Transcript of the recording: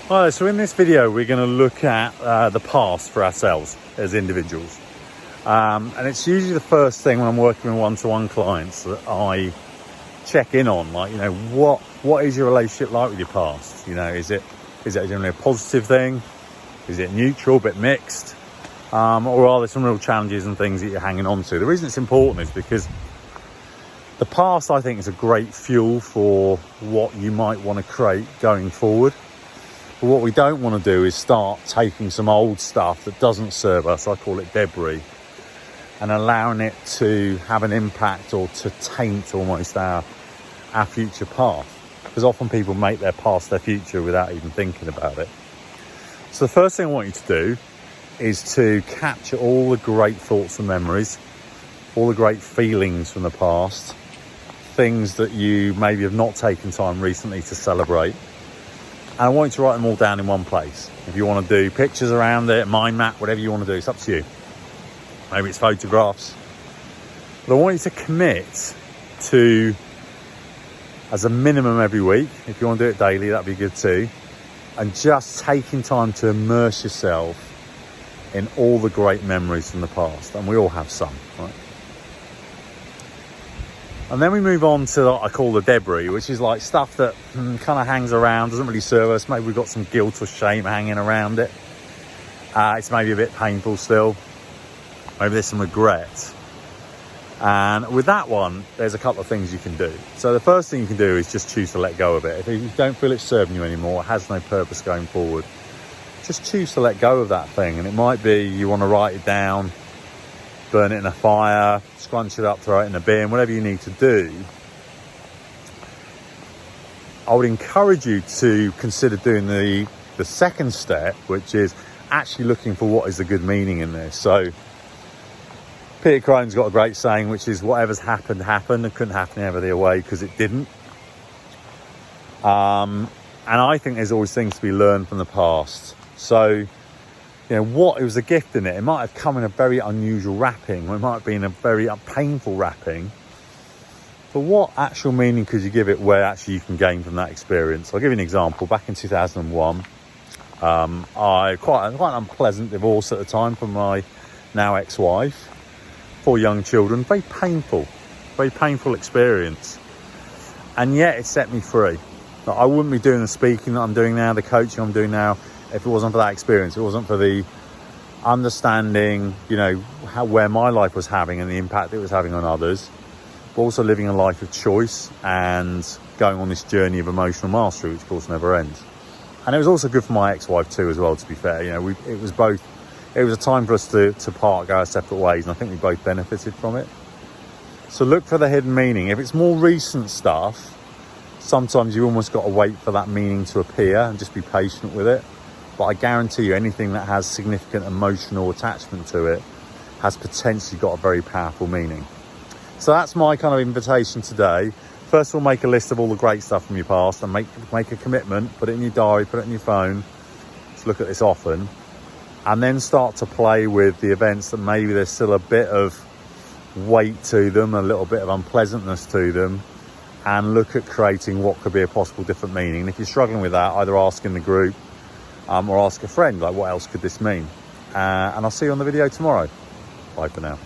Alright, so in this video we're going to look at the past for ourselves as individuals. And it's usually the first thing when I'm working with one-to-one clients that I check in on, like, you know, what is your relationship like with your past? You know, is it generally a positive thing? Is it neutral, a bit mixed? Or are there some real challenges and things that you're hanging on to? The reason it's important is because the past, I think, is a great fuel for what you might want to create going forward. But what we don't want to do is start taking some old stuff that doesn't serve us, I call it debris, and allowing it to have an impact or to taint almost our future path. Because often people make their past their future without even thinking about it. So the first thing I want you to do is to capture all the great thoughts and memories, all the great feelings from the past, things that you maybe have not taken time recently to celebrate. And I want you to write them all down in one place. If you want to do pictures around it, mind map, whatever you want to do, it's up to you. Maybe it's photographs. But I want you to commit to, as a minimum every week, if you want to do it daily, that'd be good too, and just taking time to immerse yourself in all the great memories from the past. And we all have some, right? And then we move on to what I call the debris, which is like stuff that kind of hangs around, doesn't really serve us. Maybe we've got some guilt or shame hanging around it. It's maybe a bit painful still. Maybe there's some regret. And with that one, there's a couple of things you can do. So the first thing you can do is just choose to let go of it. If you don't feel it's serving you anymore, it has no purpose going forward, just choose to let go of that thing. And it might be you want to write it down, burn it in a fire, scrunch it up, throw it in a bin, whatever you need to do. I would encourage you to consider doing the second step, which is actually looking for what is the good meaning in this. So Peter Crone's got a great saying, which is whatever's happened, happened. It couldn't happen any other way because it didn't. And I think there's always things to be learned from the past. So, you know, what, it was a gift in it. It might have come in a very unusual wrapping, or it might have been a very painful wrapping. But what actual meaning could you give it where actually you can gain from that experience? I'll give you an example. Back in 2001, I quite an unpleasant divorce at the time from my now ex-wife. 4 young children, very painful experience. And yet it set me free. I wouldn't be doing the speaking that I'm doing now, the coaching I'm doing now, if it wasn't for that experience. It wasn't for the understanding, you know, where my life was having and the impact it was having on others, but also living a life of choice and going on this journey of emotional mastery, which of course never ends. And it was also good for my ex-wife too, as well, to be fair. You know, it was a time for us to part, go our separate ways, and I think we both benefited from it. So look for the hidden meaning. If it's more recent stuff, sometimes you almost got to wait for that meaning to appear and just be patient with it. But I guarantee you, anything that has significant emotional attachment to it has potentially got a very powerful meaning. So that's my kind of invitation today. First of all, make a list of all the great stuff from your past and make a commitment, put it in your diary, put it in your phone. Just look at this often. And then start to play with the events that maybe there's still a bit of weight to them, a little bit of unpleasantness to them, and look at creating what could be a possible different meaning. And if you're struggling with that, either ask in the group or ask a friend, like, what else could this mean? And I'll see you on the video tomorrow. Bye for now.